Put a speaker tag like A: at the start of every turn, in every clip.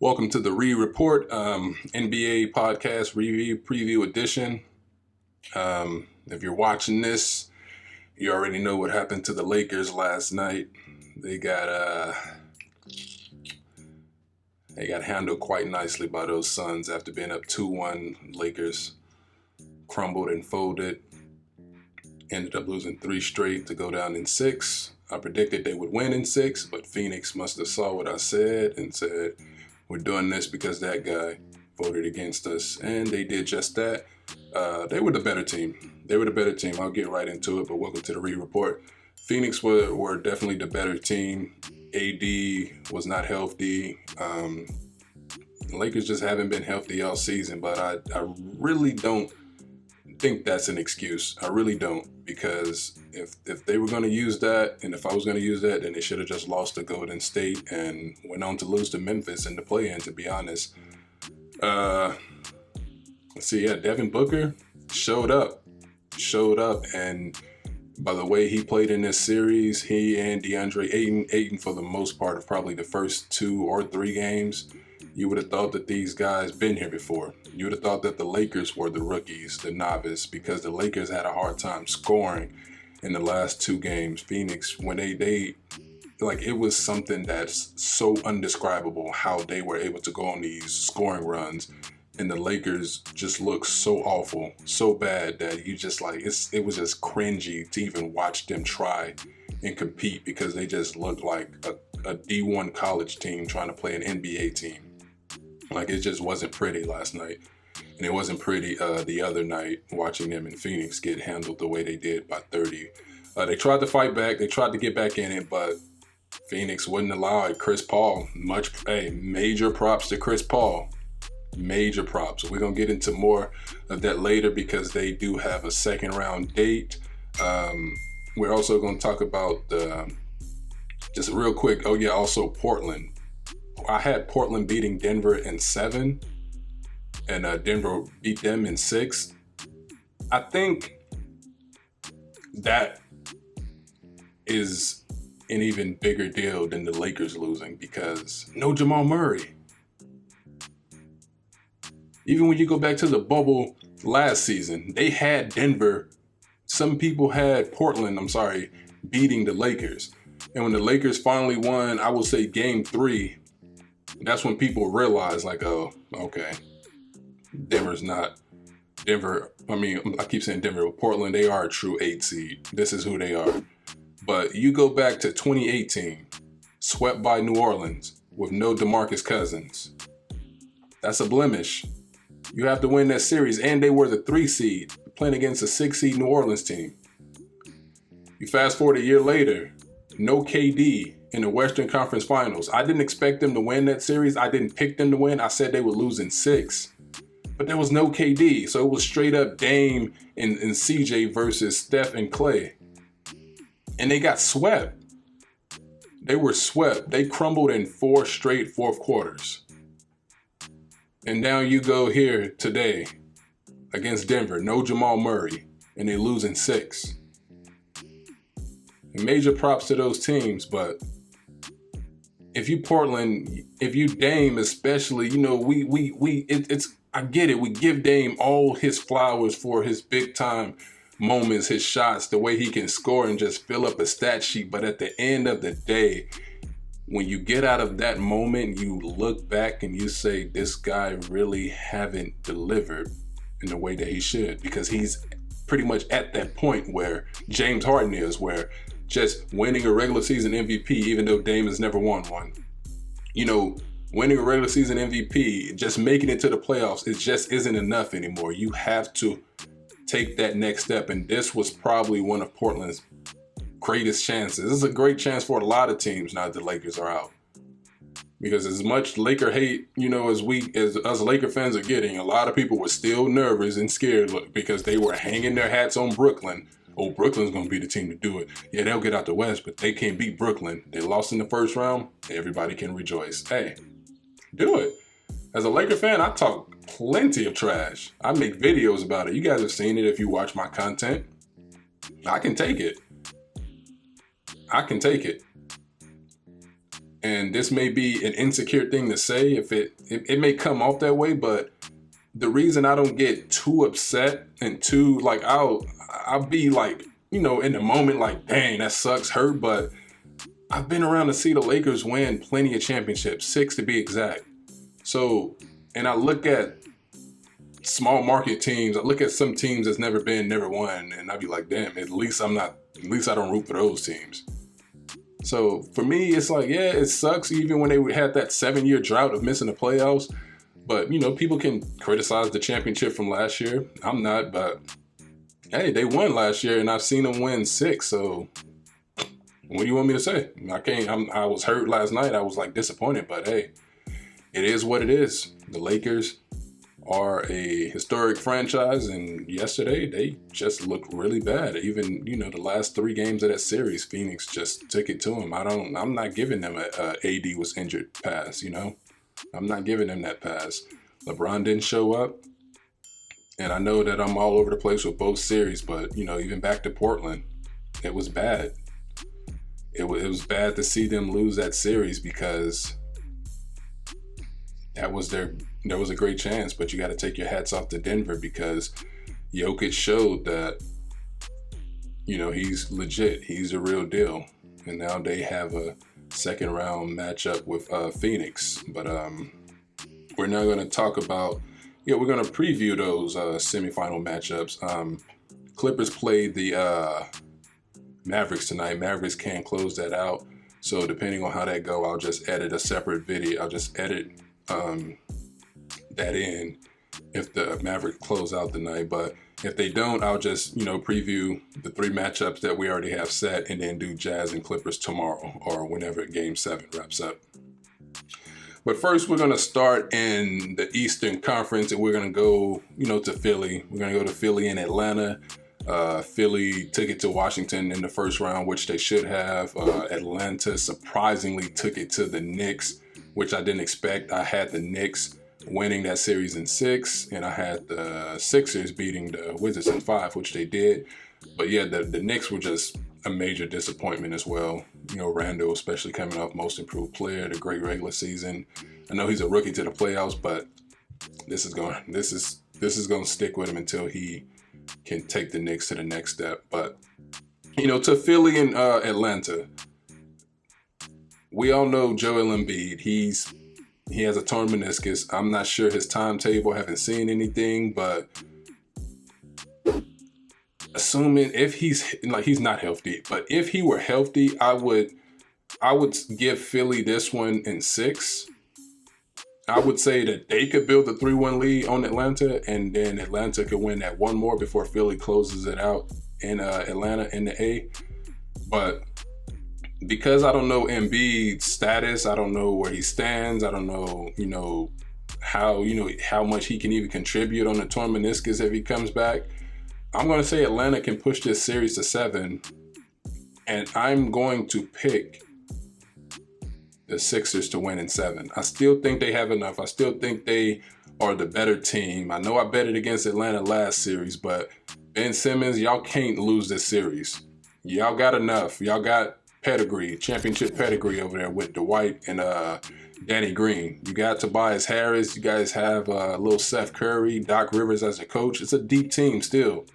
A: Welcome to the Report NBA podcast review preview edition. If you're watching this, you already know what happened to the Lakers last night. They got handled quite nicely by those Suns after being up 2-1. Lakers crumbled and folded. Ended up losing 3 straight to go down in 6. I predicted they would win in 6, but Phoenix must have saw what I said and said, we're doing this because that guy voted against us. And they did just that. They were the better team. I'll get right into it, but welcome to the Report. Phoenix were definitely the better team. AD was not healthy. The Lakers just haven't been healthy all season, but I really don't think that's an excuse. I really don't, because if they were going to use that, and if I was going to use that, then they should have just lost to Golden State and went on to lose to Memphis in the play-in, to be honest. Let's see, Devin Booker showed up, and by the way he played in this series, he and DeAndre Ayton for the most part of probably the first 2 or 3 games, you would have thought that these guys been here before. You would have thought that the Lakers were the rookies, the novice, because the Lakers had a hard time scoring in the last 2 games. Phoenix, when they it was something that's so undescribable how they were able to go on these scoring runs, and the Lakers just looked so awful, so bad that you just it was just cringy to even watch them try and compete, because they just looked like a D1 college team trying to play an NBA team. It just wasn't pretty last night. And it wasn't pretty the other night watching them in Phoenix get handled the way they did by 30. They tried to fight back. They tried to get back in it, but Phoenix wouldn't allow it. Chris Paul, major props to Chris Paul. Major props. We're going to get into more of that later because they do have a second round date. We're also going to talk about just real quick. Oh yeah, also Portland. I had Portland beating Denver in 7, and Denver beat them in 6. I think that is an even bigger deal than the Lakers losing, because no Jamal Murray. Even when you go back to the bubble last season, they had Denver. Some people had Portland, beating the Lakers. And when the Lakers finally won, I will say game 3, that's when people realized, oh, okay, Denver's not Denver. I keep saying Denver, but Portland, they are a true 8 seed. This is who they are. But you go back to 2018, swept by New Orleans with no DeMarcus Cousins. That's a blemish. You have to win that series, and they were the 3 seed playing against a 6 seed New Orleans team. You fast forward a year later, no KD in the Western Conference Finals. I didn't expect them to win that series. I didn't pick them to win. I said they would lose in 6. But there was no KD. So it was straight up Dame and CJ versus Steph and Clay. And they got swept. They were swept. They crumbled in 4 straight fourth quarters. And now you go here today against Denver. No Jamal Murray. And they lose in 6. And major props to those teams, but if you Portland, if you Dame especially, I get it. We give Dame all his flowers for his big time moments, his shots, the way he can score and just fill up a stat sheet. But at the end of the day, when you get out of that moment, you look back and you say, this guy really haven't delivered in the way that he should, because he's pretty much at that point where James Harden is, where just winning a regular season MVP, even though Dame has never won one. Winning a regular season MVP, just making it to the playoffs, it just isn't enough anymore. You have to take that next step, and this was probably one of Portland's greatest chances. This is a great chance for a lot of teams now that the Lakers are out. Because as much Laker hate, as us Laker fans are getting, a lot of people were still nervous and scared because they were hanging their hats on Brooklyn. Oh, Brooklyn's going to be the team to do it. Yeah, they'll get out the West, but they can't beat Brooklyn. They lost in the first round. Everybody can rejoice. Hey, do it. As a Laker fan, I talk plenty of trash. I make videos about it. You guys have seen it if you watch my content. I can take it. And this may be an insecure thing to say, if it may come off that way, but the reason I don't get too upset and too like I'll be like, you know, in the moment like, dang, that sucks, hurt, but I've been around to see the Lakers win plenty of championships, 6 to be exact. So, and I look at small market teams, I look at some teams that's never won, and I'd be like, damn, at least I don't root for those teams. So for me, it's like, yeah, it sucks even when they had that 7-year drought of missing the playoffs. But, you know, people can criticize the championship from last year. I'm not, but hey, they won last year and I've seen them win 6. So what do you want me to say? I was hurt last night. I was like disappointed, but hey, it is what it is. The Lakers are a historic franchise, and yesterday they just looked really bad. Even, you know, the last 3 games of that series, Phoenix just took it to them. I'm not giving them a AD was injured pass, you know? I'm not giving them that pass. LeBron didn't show up, and I know that I'm all over the place with both series, but, you know, even back to Portland, it was bad. It was bad to see them lose that series because there was a great chance, but you got to take your hats off to Denver because Jokic showed that, you know, he's legit. He's a real deal. And now they have a second round matchup with Phoenix. But we're now going to talk about, we're going to preview those semifinal matchups. Clippers played the Mavericks tonight. Mavericks can't close that out. So depending on how that go, I'll just edit a separate video. I'll just edit that in if the Mavericks close out tonight. But if they don't, I'll just, you know, preview the 3 matchups that we already have set and then do Jazz and Clippers tomorrow or whenever Game 7 wraps up. But first, we're going to start in the Eastern Conference, and we're going to go, you know, to Philly. We're going to go to Philly and Atlanta. Philly took it to Washington in the first round, which they should have. Atlanta surprisingly took it to the Knicks, which I didn't expect. I had the Knicks winning that series in 6, and I had the Sixers beating the Wizards in 5, which they did. But yeah, the Knicks were just a major disappointment as well. You know, Randall, especially coming off Most Improved Player, the great regular season. I know he's a rookie to the playoffs, but this is going to stick with him until he can take the Knicks to the next step. But, you know, to Philly and Atlanta, we all know Joel Embiid. He has a torn meniscus. I'm not sure his timetable. Haven't seen anything, but assuming if he's not healthy, but if he were healthy, I would give Philly this one in 6. I would say that they could build a 3-1 lead on Atlanta, and then Atlanta could win that one more before Philly closes it out in Atlanta in the A. But because I don't know Embiid's status, I don't know where he stands, I don't know, you know, how much he can even contribute on the torn meniscus if he comes back. I'm going to say Atlanta can push this series to 7, and I'm going to pick the Sixers to win in 7. I still think they have enough. I still think they are the better team. I know I betted against Atlanta last series, but Ben Simmons, y'all can't lose this series. Y'all got enough. Y'all got pedigree, championship pedigree over there with Dwight and Danny Green. You got Tobias Harris. You guys have little Seth Curry, Doc Rivers as a coach. It's a deep team still.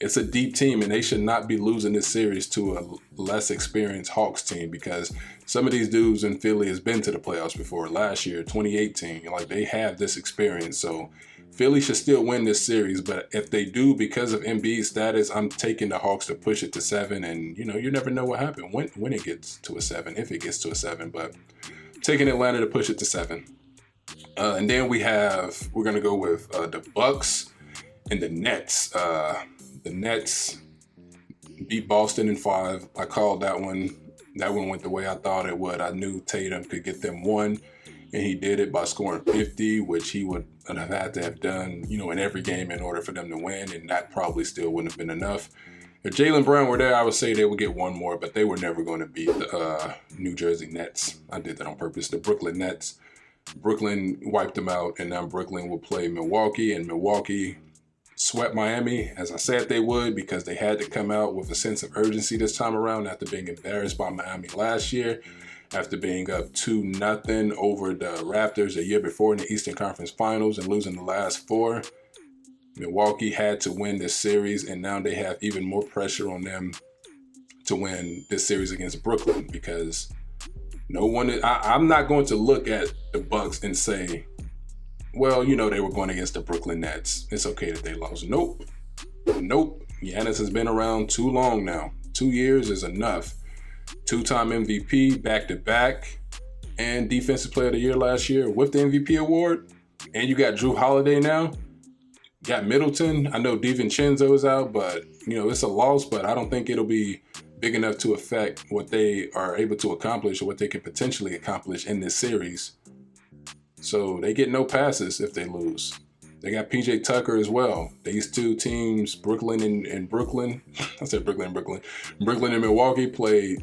A: It's a deep team, and they should not be losing this series to a less experienced Hawks team because some of these dudes in Philly has been to the playoffs before. Last year, 2018, like they have this experience. So Philly should still win this series, but if they do, because of Embiid's status, I'm taking the Hawks to push it to 7. And you know, you never know what happens when it gets to a 7, if it gets to a 7. But taking Atlanta to push it to 7. And then we're gonna go with the Bucks and the Nets. The Nets beat Boston in 5. I called that one. That one went the way I thought it would. I knew Tatum could get them 1, and he did it by scoring 50, which he would have had to have done, you know, in every game in order for them to win, and that probably still wouldn't have been enough. If Jaylen Brown were there, I would say they would get 1 more, but they were never going to beat the New Jersey Nets. I did that on purpose. The Brooklyn Nets. Brooklyn wiped them out, and now Brooklyn will play Milwaukee, and Milwaukee swept Miami, as I said they would, because they had to come out with a sense of urgency this time around after being embarrassed by Miami last year. after being up 2-0 over the Raptors a year before in the Eastern Conference Finals and losing the last 4. Milwaukee had to win this series, and now they have even more pressure on them to win this series against Brooklyn, because no one I'm not going to look at the Bucks and say, well, they were going against the Brooklyn Nets, it's okay that they lost. Nope. Giannis has been around too long now. 2 years is enough. 2-time MVP, back-to-back, and Defensive Player of the Year last year with the MVP award. And you got Drew Holiday now. Got Middleton. I know DiVincenzo is out, but, it's a loss, but I don't think it'll be big enough to affect what they are able to accomplish or what they could potentially accomplish in this series. So they get no passes if they lose. They got PJ Tucker as well. These two teams, Brooklyn and Brooklyn, I said Brooklyn and Brooklyn. Brooklyn and Milwaukee played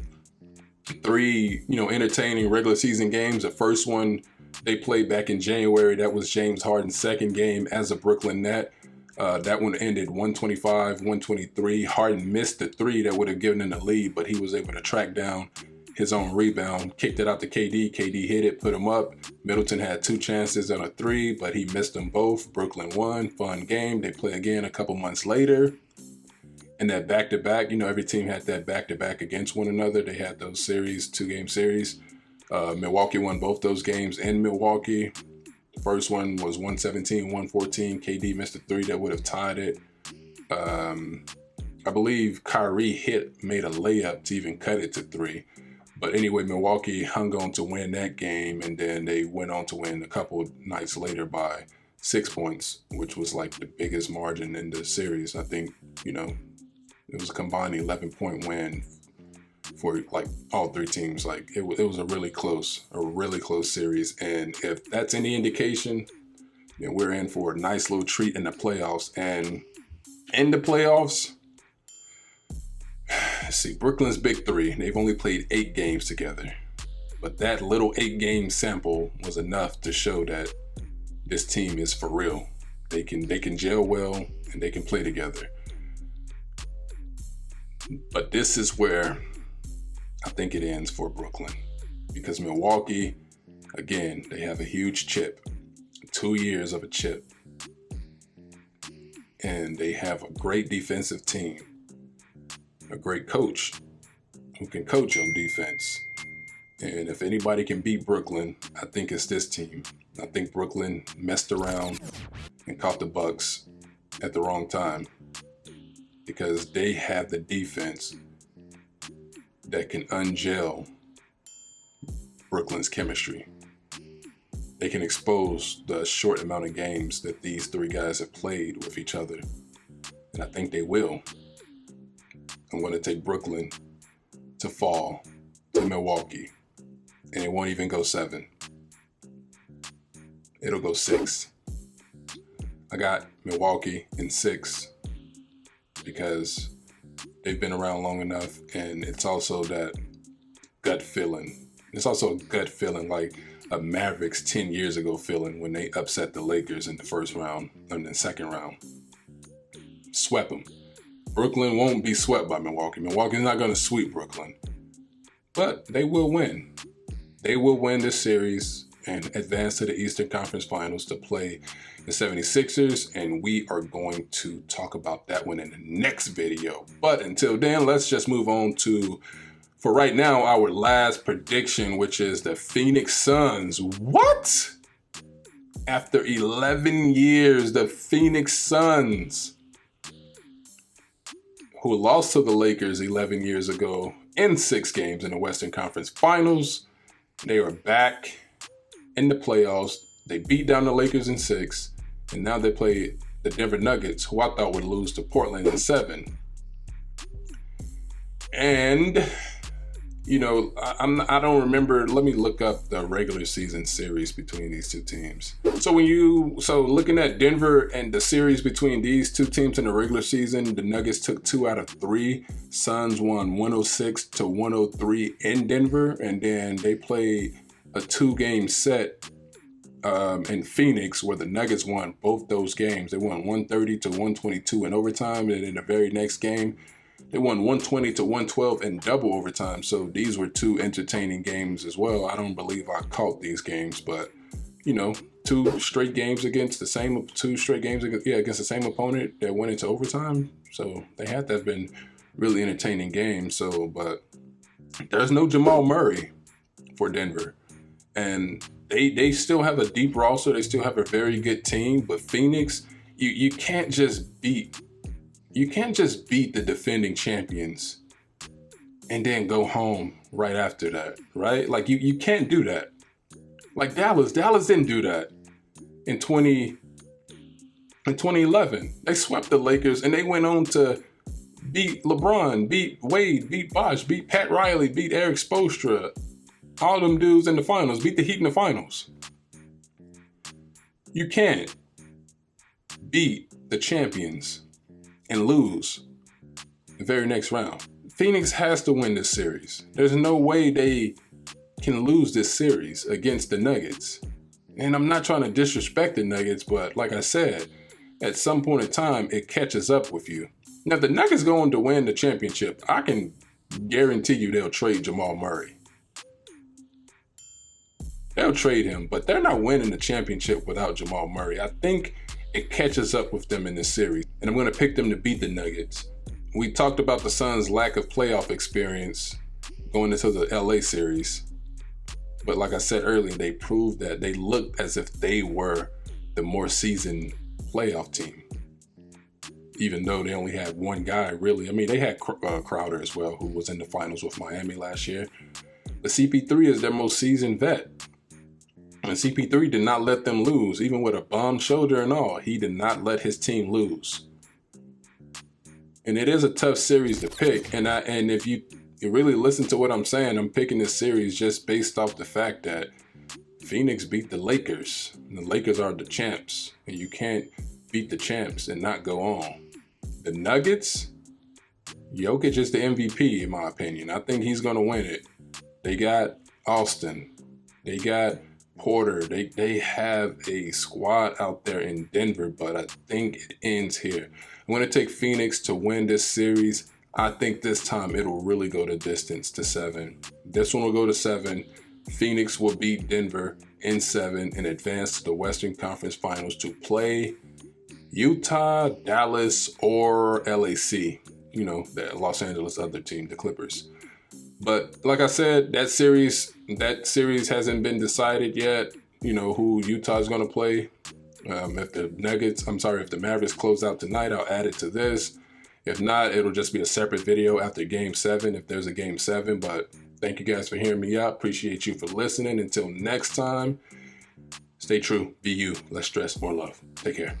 A: 3, entertaining regular season games. The first one they played back in January. That was James Harden's second game as a Brooklyn Net. That one ended 125-123. Harden missed the 3 that would have given them the lead, but he was able to track down his own rebound, kicked it out to KD. KD hit it, put him up. Middleton had 2 chances on a 3, but he missed them both. Brooklyn won. Fun game. They play again a couple months later. And that back-to-back, every team had that back-to-back against one another. They had those series, 2-game series. Milwaukee won both those games in Milwaukee. The first one was 117-114. KD missed a 3 that would have tied it. I believe Kyrie made a layup to even cut it to 3. But anyway, Milwaukee hung on to win that game, and then they went on to win a couple of nights later by 6 points, which was like the biggest margin in the series. I think, it was a combined 11-point win for like all 3 teams. Like it was a really close series. And if that's any indication, then we're in for a nice little treat in the playoffs. And in the playoffs, see, Brooklyn's big 3, they've only played 8 games together. But that little 8-game sample was enough to show that this team is for real. They can gel well and they can play together. But this is where I think it ends for Brooklyn. Because Milwaukee, again, they have a huge chip. 2 years of a chip. And they have a great defensive team. A great coach who can coach on defense. And if anybody can beat Brooklyn, I think it's this team. I think Brooklyn messed around and caught the Bucks at the wrong time, because they have the defense that can ungel Brooklyn's chemistry. They can expose the short amount of games that these 3 guys have played with each other. And I think they will. I'm going to take Brooklyn to fall to Milwaukee. And it won't even go 7. It'll go 6. I got Milwaukee in 6 because they've been around long enough, and it's also that gut feeling. It's also a gut feeling like a Mavericks 10 years ago feeling when they upset the Lakers in the first round and the second round. Swept them. Brooklyn won't be swept by Milwaukee. Milwaukee's not going to sweep Brooklyn. But they will win. They will win this series and advance to the Eastern Conference Finals to play the 76ers. And we are going to talk about that one in the next video. But until then, let's just move on to, for right now, our last prediction, which is the Phoenix Suns. What? After 11 years, the Phoenix Suns, who lost to the Lakers 11 years ago in 6 games in the Western Conference Finals, they are back in the playoffs. They beat down the Lakers in 6, and now they play the Denver Nuggets, who I thought would lose to Portland in 7. And, I don't remember. Let me look up the regular season series between these 2 teams. So looking at Denver and the series between these 2 teams in the regular season, the Nuggets took 2 out of 3. Suns won 106-103 in Denver, and then they played a 2-game set in Phoenix where the Nuggets won both those games. They won 130-122 in overtime, and in the very next game, They won 120 to 112 in double overtime. So these were two entertaining games as well. I don't believe I caught these games, but you know, two straight games against the same opponent that went into overtime. So they had to have been really entertaining games. So, but there's no Jamal Murray for Denver, and they still have a deep roster. They still have a very good team. But Phoenix, you can't just beat the defending champions and then go home right after that, right? Like you can't do that. Like Dallas didn't do that in 2011. They swept the Lakers and they went on to beat LeBron, beat Wade, beat Bosh, beat Pat Riley, beat Eric Spoelstra, all them dudes in the finals, beat the Heat in the finals. You can't beat the champions and lose the very next round. Phoenix has to win this series. There's no way they can lose this series against the Nuggets. And I'm not trying to disrespect the Nuggets, but like I said, at some point in time, it catches up with you. Now, if the Nuggets go on to win the championship, I can guarantee you they'll trade Jamal Murray. They'll trade him, but they're not winning the championship without Jamal Murray. I think it catches up with them in this series, and I'm going to pick them to beat the Nuggets. We talked about the Suns' lack of playoff experience going into the LA series. But like I said earlier, they proved that they looked as if they were the more seasoned playoff team. Even though they only had one guy, really. I mean, they had Crowder as well, who was in the finals with Miami last year. But CP3 is their most seasoned vet. And CP3 did not let them lose. Even with a bum shoulder and all, he did not let his team lose. And it is a tough series to pick. And if you really listen to what I'm saying, I'm picking this series just based off the fact that Phoenix beat the Lakers. And the Lakers are the champs. And you can't beat the champs and not go on. The Nuggets, Jokic is the MVP in my opinion. I think he's going to win it. They got Austin. They got Porter. They have a squad out there in Denver, but I think it ends here. I'm going to take Phoenix to win this series. I think this time it'll really go the distance to 7. This one will go to 7. Phoenix will beat Denver in 7 and advance to the Western Conference Finals to play Utah, Dallas, or LAC. You know, the Los Angeles other team, the Clippers. But like I said, that series hasn't been decided yet. You know, who Utah's going to play. If the Mavericks close out tonight, I'll add it to this. If not, it'll just be a separate video after Game 7, if there's a Game 7. But thank you guys for hearing me out. Appreciate you for listening. Until next time, stay true, be you, less stress, more love. Take care.